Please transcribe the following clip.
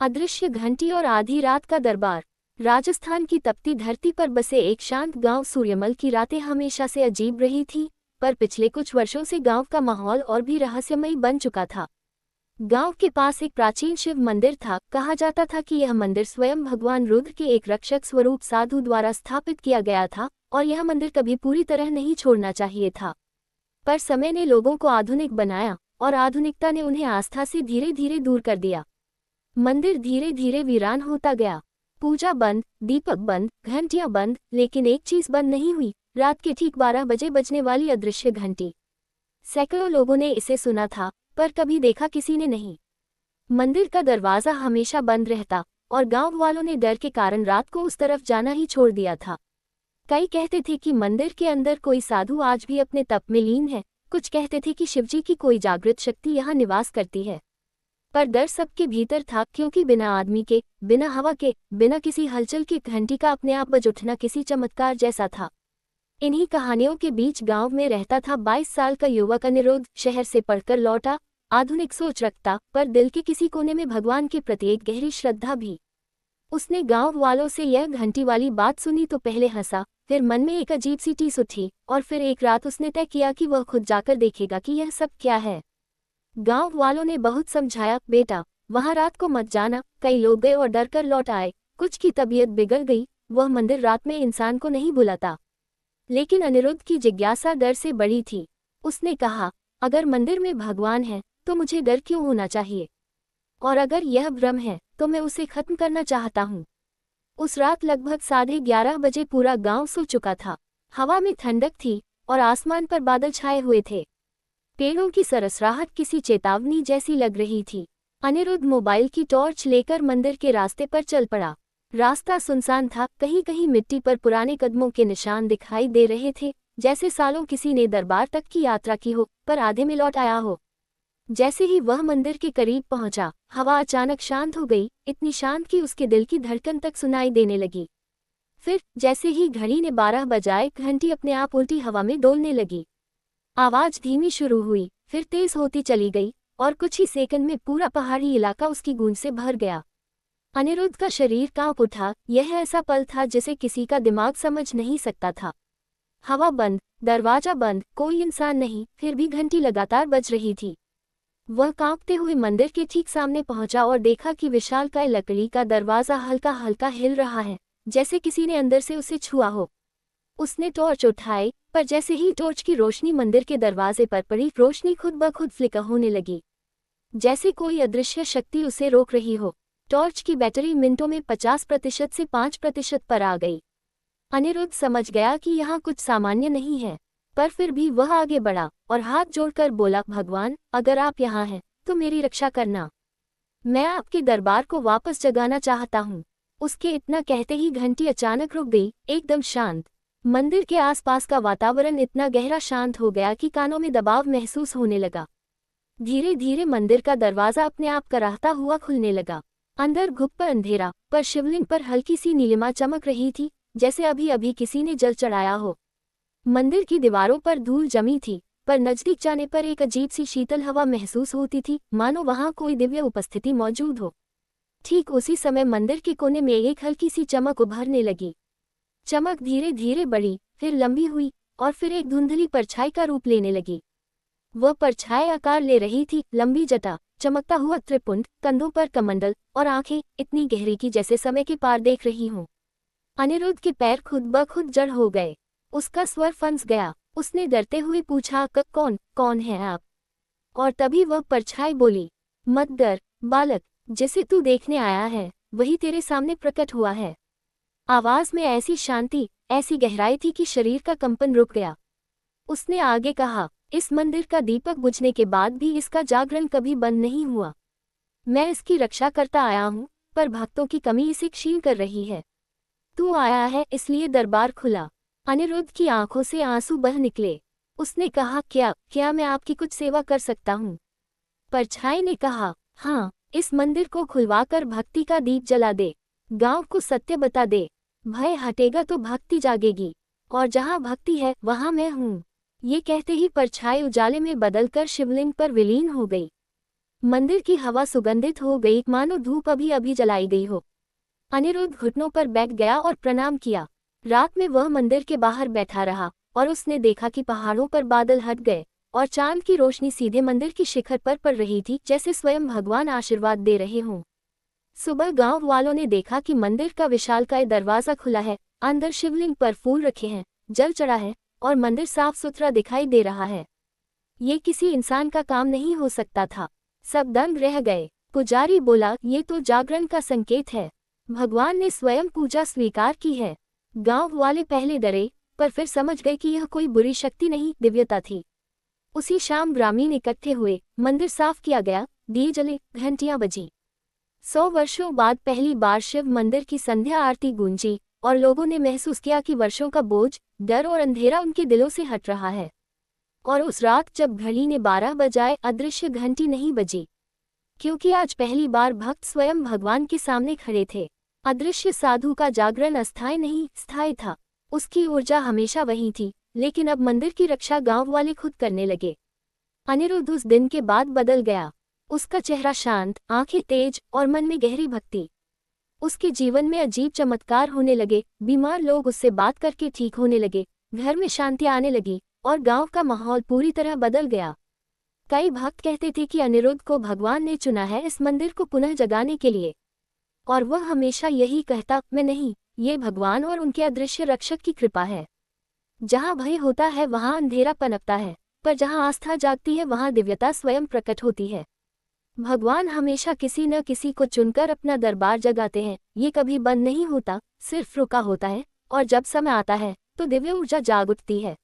अदृश्य घंटी और आधी रात का दरबार। राजस्थान की तपती धरती पर बसे एक शांत गांव सूर्यमल की रातें हमेशा से अजीब रही थी, पर पिछले कुछ वर्षों से गांव का माहौल और भी रहस्यमयी बन चुका था। गांव के पास एक प्राचीन शिव मंदिर था। कहा जाता था कि यह मंदिर स्वयं भगवान रुद्र के एक रक्षक स्वरूप साधु द्वारा स्थापित किया गया था और यह मंदिर कभी पूरी तरह नहीं छोड़ना चाहिए था। पर समय ने लोगों को आधुनिक बनाया और आधुनिकता ने उन्हें आस्था से धीरे धीरे दूर कर दिया। मंदिर धीरे धीरे वीरान होता गया। पूजा बंद, दीपक बंद, घंटियां बंद, लेकिन एक चीज बंद नहीं हुई, रात के ठीक 12 बजे बजने वाली अदृश्य घंटी। सैकड़ों लोगों ने इसे सुना था, पर कभी देखा किसी ने नहीं। मंदिर का दरवाजा हमेशा बंद रहता और गांव वालों ने डर के कारण रात को उस तरफ जाना ही छोड़ दिया था। कई कहते थे कि मंदिर के अंदर कोई साधु आज भी अपने तप में लीन है, कुछ कहते थे कि शिवजी की कोई जागृत शक्ति यहाँ निवास करती है। पर डर सबके भीतर था, क्योंकि बिना आदमी के, बिना हवा के, बिना किसी हलचल के घंटी का अपने आप बज उठना किसी चमत्कार जैसा था। इन्हीं कहानियों के बीच गांव में रहता था 22 साल का युवक अनिरुद्ध। शहर से पढ़कर लौटा, आधुनिक सोच रखता, पर दिल के किसी कोने में भगवान के प्रति एक गहरी श्रद्धा भी। उसने गांव वालों से यह घंटी वाली बात सुनी तो पहले हंसा, फिर मन में एक अजीब सी टीस उठी और फिर एक रात उसने तय किया कि वह खुद जाकर देखेगा कि यह सब क्या है। गांव वालों ने बहुत समझाया, बेटा वहां रात को मत जाना। कई लोग गए और डर कर लौट आए, कुछ की तबीयत बिगड़ गई। वह मंदिर रात में इंसान को नहीं बुलाता। लेकिन अनिरुद्ध की जिज्ञासा डर से बड़ी थी। उसने कहा, अगर मंदिर में भगवान है तो मुझे डर क्यों होना चाहिए, और अगर यह भ्रम है तो मैं उसे खत्म करना चाहता हूँ। उस रात लगभग 11:30 बजे पूरा गांव सो चुका था। हवा में ठंडक थी और आसमान पर बादल छाए हुए थे। पेड़ों की सरसराहट किसी चेतावनी जैसी लग रही थी। अनिरुद्ध मोबाइल की टॉर्च लेकर मंदिर के रास्ते पर चल पड़ा। रास्ता सुनसान था, कहीं कहीं मिट्टी पर पुराने कदमों के निशान दिखाई दे रहे थे, जैसे सालों किसी ने दरबार तक की यात्रा की हो पर आधे में लौट आया हो। जैसे ही वह मंदिर के करीब पहुंचा, हवा अचानक शांत हो गई, इतनी शांत कि उसके दिल की धड़कन तक सुनाई देने लगी। फिर जैसे ही घड़ी ने 12 बजाए, घंटी अपने आप उल्टी हवा में डोलने लगी। आवाज धीमी शुरू हुई, फिर तेज होती चली गई और कुछ ही सेकंड में पूरा पहाड़ी इलाका उसकी गूंज से भर गया। अनिरुद्ध का शरीर कांप उठा। यह ऐसा पल था जिसे किसी का दिमाग समझ नहीं सकता था। हवा बंद, दरवाजा बंद, कोई इंसान नहीं, फिर भी घंटी लगातार बज रही थी। वह कांपते हुए मंदिर के ठीक सामने पहुंचा और देखा कि विशालकाय लकड़ी का दरवाजा हल्का हल्का हिल रहा है, जैसे किसी ने अंदर से उसे छुआ हो। उसने टॉर्च उठाई, पर जैसे ही टॉर्च की रोशनी मंदिर के दरवाजे पर पड़ी, रोशनी खुद ब खुद फ्लिकर होने लगी, जैसे कोई अदृश्य शक्ति उसे रोक रही हो। टॉर्च की बैटरी मिनटों में 50% से 5% पर आ गई। अनिरुद्ध समझ गया कि यहाँ कुछ सामान्य नहीं है, पर फिर भी वह आगे बढ़ा और हाथ जोड़कर बोला, भगवान अगर आप यहाँ हैं तो मेरी रक्षा करना। मैं आपके दरबार को वापस जगाना चाहता हूँ। उसके इतना कहते ही घंटी अचानक रुक गई, एकदम शांत। मंदिर के आसपास का वातावरण इतना गहरा शांत हो गया कि कानों में दबाव महसूस होने लगा। धीरे धीरे मंदिर का दरवाजा अपने आप कराहता हुआ खुलने लगा। अंदर घुप अंधेरा, पर शिवलिंग पर हल्की सी नीलिमा चमक रही थी, जैसे अभी अभी किसी ने जल चढ़ाया हो। मंदिर की दीवारों पर धूल जमी थी, पर नजदीक जाने पर एक अजीब सी शीतल हवा महसूस होती थी, मानो वहां कोई दिव्य उपस्थिति मौजूद हो। ठीक उसी समय मंदिर के कोने में एक हल्की सी चमक उभरने लगी। चमक धीरे धीरे बढ़ी, फिर लंबी हुई और फिर एक धुंधली परछाई का रूप लेने लगी। वह परछाई आकार ले रही थी, लंबी जटा, चमकता हुआ त्रिपुंड, कंधों पर कमंडल और आंखें इतनी गहरी कि जैसे समय के पार देख रही हूं। अनिरुद्ध के पैर खुद ब खुद जड़ हो गए। उसका स्वर फंस गया। उसने डरते हुए पूछा, कौन है आप? और तभी वह परछाई बोली, मत डर बालक, जिसे तू देखने आया है वही तेरे सामने प्रकट हुआ है। आवाज में ऐसी शांति, ऐसी गहराई थी कि शरीर का कंपन रुक गया। उसने आगे कहा, इस मंदिर का दीपक बुझने के बाद भी इसका जागरण कभी बंद नहीं हुआ। मैं इसकी रक्षा करता आया हूँ, पर भक्तों की कमी इसे क्षीण कर रही है। तू आया है इसलिए दरबार खुला। अनिरुद्ध की आंखों से आंसू बह निकले। उसने कहा, क्या मैं आपकी कुछ सेवा कर सकता हूँ? परछाई ने कहा, हाँ, इस मंदिर को खुलवाकर भक्ति का दीप जला दे, गांव को सत्य बता दे। भय हटेगा तो भक्ति जागेगी, और जहाँ भक्ति है वहाँ मैं हूँ। ये कहते ही परछाई उजाले में बदलकर शिवलिंग पर विलीन हो गई। मंदिर की हवा सुगंधित हो गई, मानो धूप अभी अभी जलाई गई हो। अनिरुद्ध घुटनों पर बैठ गया और प्रणाम किया। रात में वह मंदिर के बाहर बैठा रहा और उसने देखा कि पहाड़ों पर बादल हट गए और चांद की रोशनी सीधे मंदिर की शिखर पर पड़ रही थी, जैसे स्वयं भगवान आशीर्वाद दे रहे हों। सुबह गांव वालों ने देखा कि मंदिर का विशालकाय दरवाजा खुला है, अंदर शिवलिंग पर फूल रखे हैं, जल चढ़ा है और मंदिर साफ सुथरा दिखाई दे रहा है। ये किसी इंसान का काम नहीं हो सकता था। सब दंग रह गए। पुजारी बोला, ये तो जागरण का संकेत है। भगवान ने स्वयं पूजा स्वीकार की है। गांव वाले पहले डरे, पर फिर समझ गए कि यह कोई बुरी शक्ति नहीं, दिव्यता थी। उसी शाम ग्रामीण इकट्ठे हुए, मंदिर साफ किया गया, दिए जले, घंटियां बजी। 100 वर्षों बाद पहली बार शिव मंदिर की संध्या आरती गूंजी और लोगों ने महसूस किया कि वर्षों का बोझ, डर और अंधेरा उनके दिलों से हट रहा है। और उस रात जब घड़ी ने 12 बजाए, अदृश्य घंटी नहीं बजी, क्योंकि आज पहली बार भक्त स्वयं भगवान के सामने खड़े थे। अदृश्य साधु का जागरण अस्थायी नहीं, स्थायी था। उसकी ऊर्जा हमेशा वही थी, लेकिन अब मंदिर की रक्षा गांव वाले खुद करने लगे। अनिरुद्ध उस दिन के बाद बदल गया। उसका चेहरा शांत, आंखें तेज और मन में गहरी भक्ति। उसके जीवन में अजीब चमत्कार होने लगे। बीमार लोग उससे बात करके ठीक होने लगे, घर में शांति आने लगी और गांव का माहौल पूरी तरह बदल गया। कई भक्त कहते थे कि अनिरुद्ध को भगवान ने चुना है इस मंदिर को पुनः जगाने के लिए, और वह हमेशा यही कहता, मैं नहीं, ये भगवान और उनके अदृश्य रक्षक की कृपा है। जहाँ भय होता है वहाँ अंधेरा पनपता है, पर जहाँ आस्था जागती है वहाँ दिव्यता स्वयं प्रकट होती है। भगवान हमेशा किसी न किसी को चुनकर अपना दरबार जगाते हैं। ये कभी बंद नहीं होता, सिर्फ रुका होता है, और जब समय आता है तो दिव्य ऊर्जा जाग उठती है।